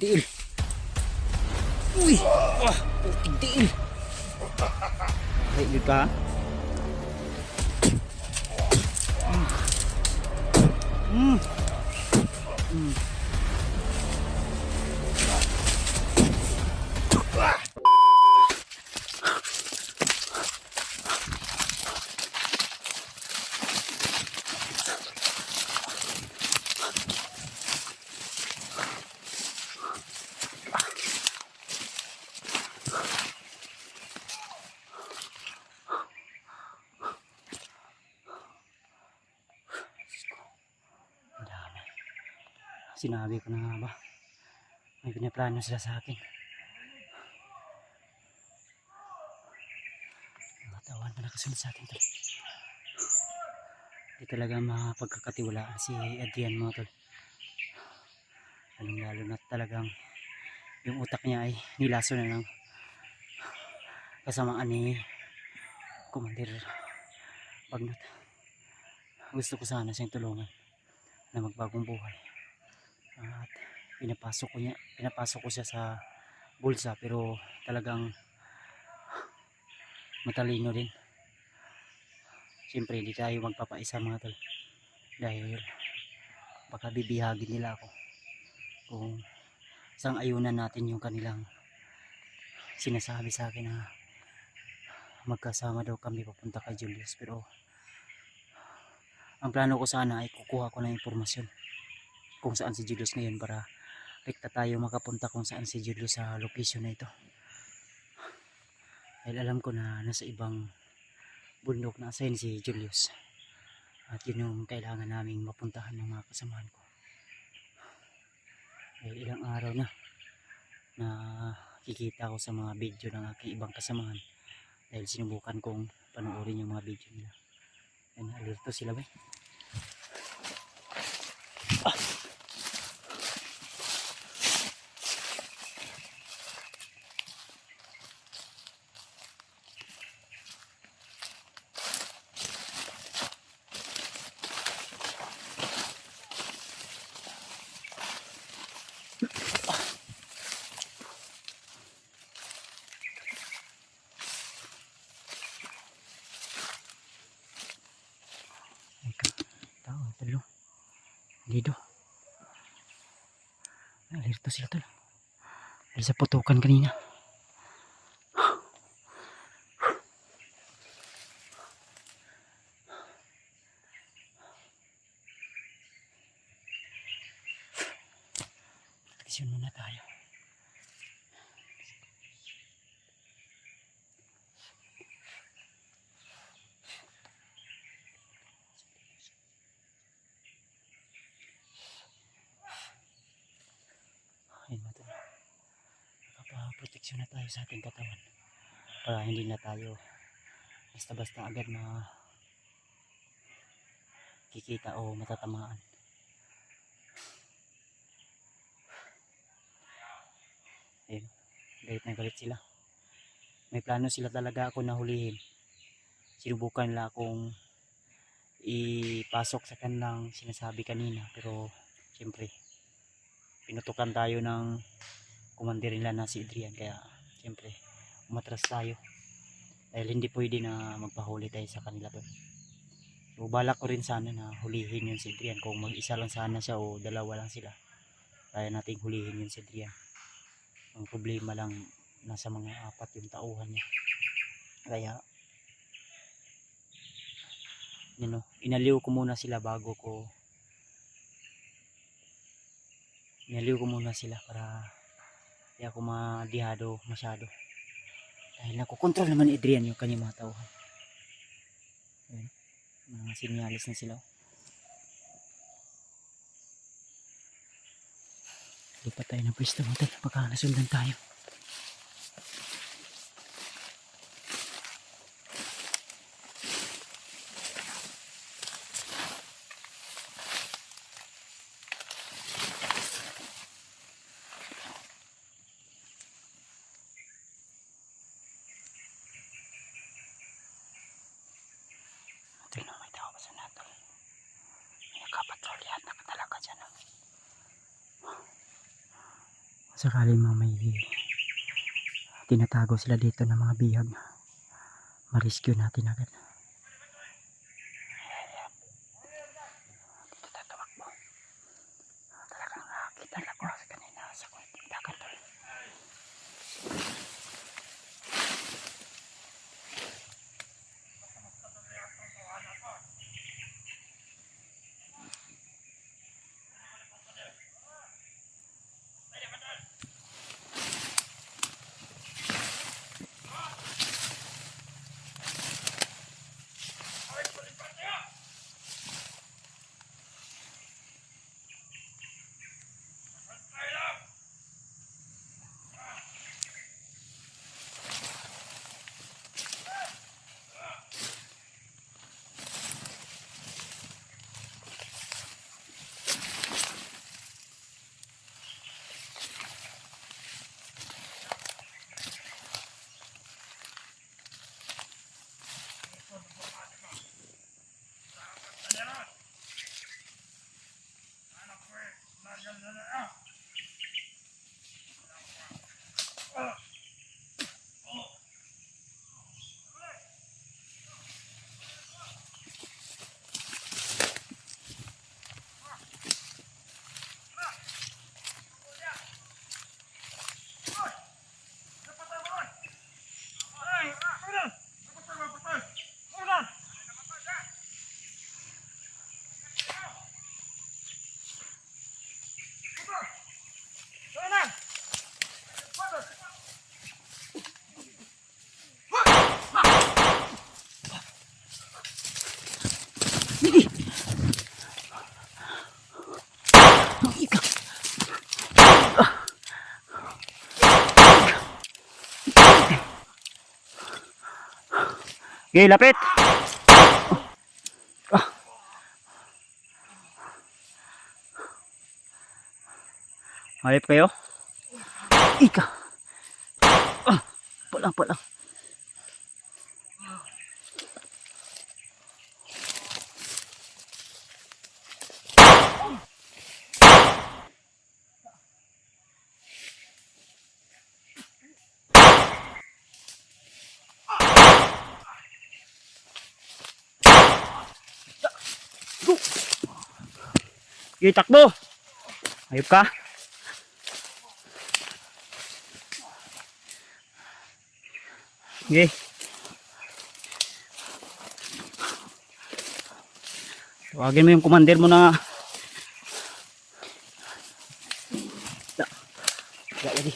tiil. Uy! Wah! Puting tiil. Ay, yun ka ha? Sinabi ko na nga ba, may pinaplano sila sa akin. Mga tawan pa nakasunod sa atin tol. Hindi talaga mapagkakatiwalaan si Adrian mga tol. Lalong lalo na talagang yung utak niya ay nilaso na ng kasamaan ni Commander Bagnot. Gusto ko sana siyang tulungan na magbagong buhay. At pinapasok ko siya sa bulsa, pero talagang matalino din. Siyempre hindi tayo magpapaisa mga tol, dahil baka bibihagin nila ako kung sang ayunan natin yung kanilang sinasabi sa akin na magkasama daw kami papunta kay Julius. Pero ang plano ko sana ay kukuha ko ng impormasyon kung saan si Julius ngayon, para rekta tayo makapunta kung saan si Julius sa location na ito. Dahil alam ko na nasa ibang bundok na assign si Julius, at yun yung kailangan naming mapuntahan ng mga kasamahan ko. Dahil ilang araw na kikita ko sa mga video ng aking ibang kasamahan, dahil sinubukan kong panoorin yung mga video nila. Yan, alerto sila ba? Tao, talo. Dito. Alerto sila tol. Dahil sa putukan kanina. Aksyon muna tayo. Ayun na tol. Nakapaproteksyon na tayo sa ating katawan, para hindi na tayo basta-basta agad kikita o matatamaan. Ayun, galit na galit sila. May plano sila talaga ako na hulihin. Sinubukan nila akong ipasok sa kanilang sinasabi kanina, pero siyempre pinutukan tayo ng commander nila na si Adrian, kaya siyempre umatras tayo dahil hindi pwede na magpahuli tayo sa kanila doon. So balak ko rin sana na hulihin yun si Adrian. Kung mag-isa lang sana siya o dalawa lang sila, kaya nating hulihin yun si Adrian. Ang problema lang, nasa mga 4 yung tauhan niya, kaya inaliw ko muna sila para di ako madihado masyado, dahil nakokontrol naman ni Adrian yung kanyang mga tauhan. Ayun, mga sinyalis na sila. Lipat tayo ng pwesto mo tol, baka nasundan tayo. Tol, may tao pa sa nato. May nakapatrolya at nakatalaga dyan. Sakali mga may tinatago sila dito ng mga bihag, ma-rescue natin agad. Dito tatawag mo. Talagang nakakita lang ko kanina sa dagat. Okay, lapit. Halip kayo. Ika. Palang. Okay, takbo. Ayop ka. Okay. Tawagin mo yung commander mo na. Lagi.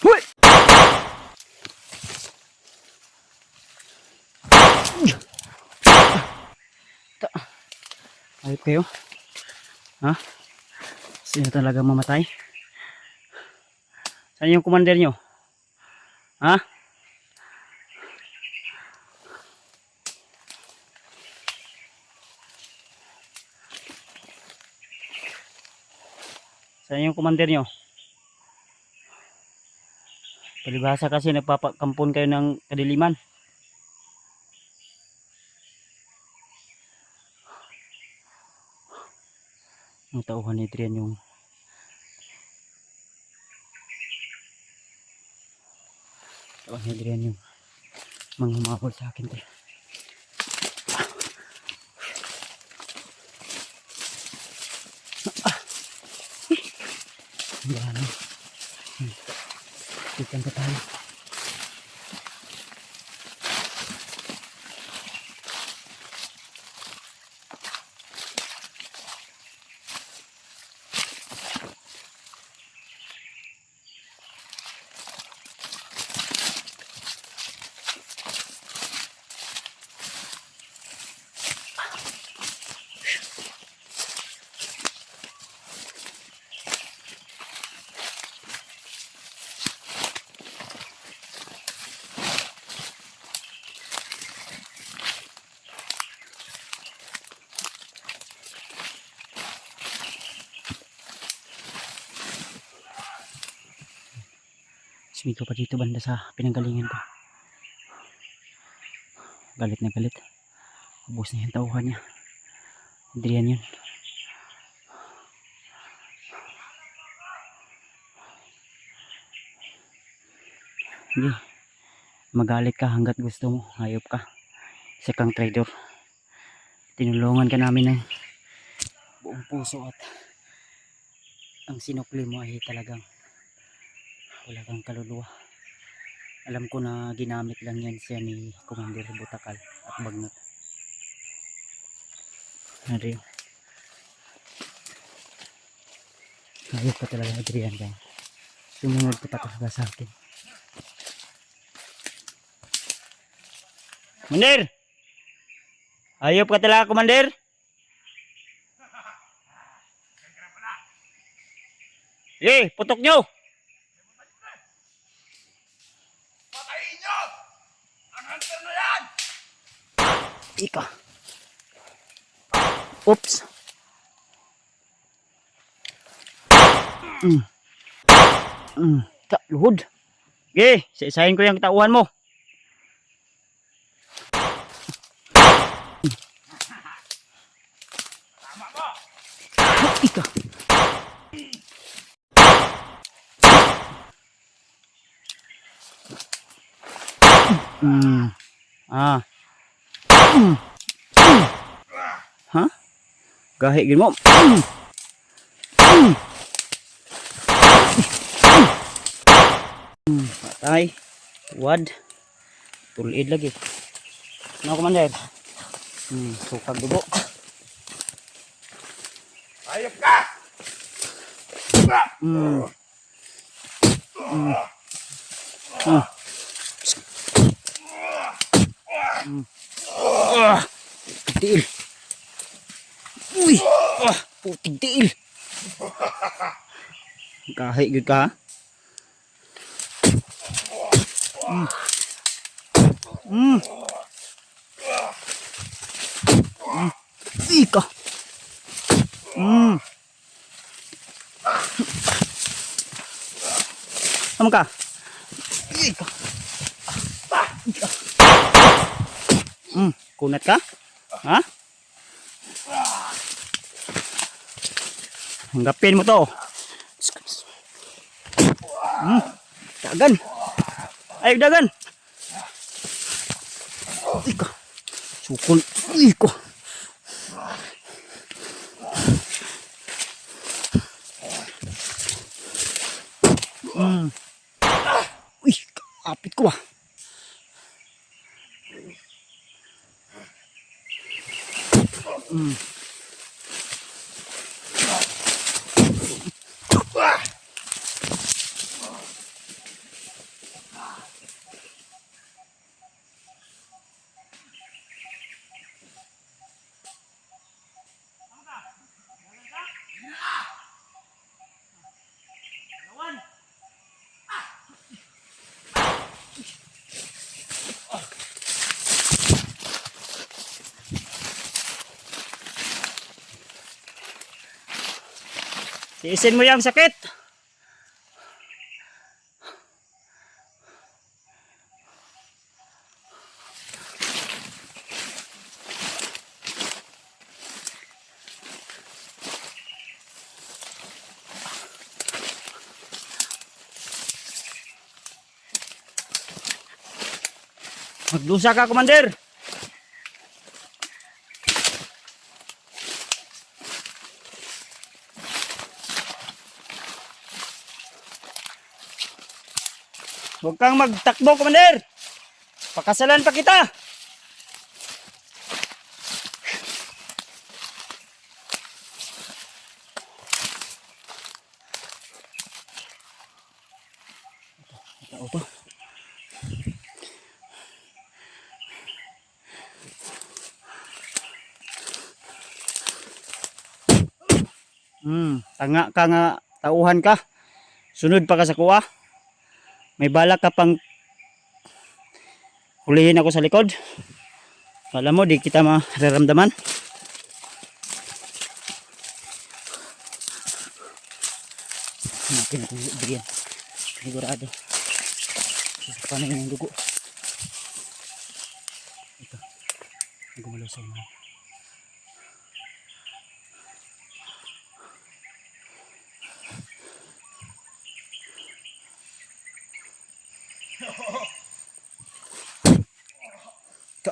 Hoy! Ayop kayo. Ha? Sino talaga mamatay? Saan yung commander nyo? Ha? Saan yung commander nyo? Palibhasa kasi nagpapakampon kayo ng kadiliman. Ang tauhan ni Adrian yung mga humahol sa akin. Yan. Ikan pa tayo. Smigo pa dito banda sa pinanggalingan ko. Galit na galit. Ubus na yung tauhan niya. Adrian yun. Hindi. Magalit ka hanggat gusto mo. Hayop ka. Isa kang trader. Tinulungan ka namin ng buong puso at ang sinukli mo ay talagang wala kang kaluluwa. Alam ko na ginamit lang yan siya ni Commander Butakal at Bagnot. Adrian. Hayop ka talaga, Adrian. Sumunod ka talaga sa akin. Commander! Hayop ka talaga, Commander! Eh, putok nyo! Patayin nyo! Ang hunter na yan! Ika. Oops. Luhod. Okay, isa-isahin ko yung tauhan mo. Tama mo! Ika. Ah. Ha? Gahi gid mo. Patay. Wad. Tulid lagi. Ano, Commander? Sukag dugo. Hayop ka! Tiil. Uy! Putig tiil. Gahi gid ka. Ika. Ano ka? Ika. Ika. Kunat ka? Ha? Hanggapin mo to. Dagan. Ay, dagan. Ika. Sukol. Ika. Uy, kapit ko ah. Tiisin mo yung sakit. Magdusa ka, Commander. Huwag kang magtakbo, Commander. Pakasalan pa kita. Ito. Tanga ka nga, tauhan ka. Sunod pa ka sa kuha. May balak ka pang hulihin ako sa likod. Alam mo, di kita mararamdaman. Natin itong bigyan. Sigurado. Paano yung dugo? Ito. Gumalaw na. Ito.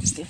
Stay,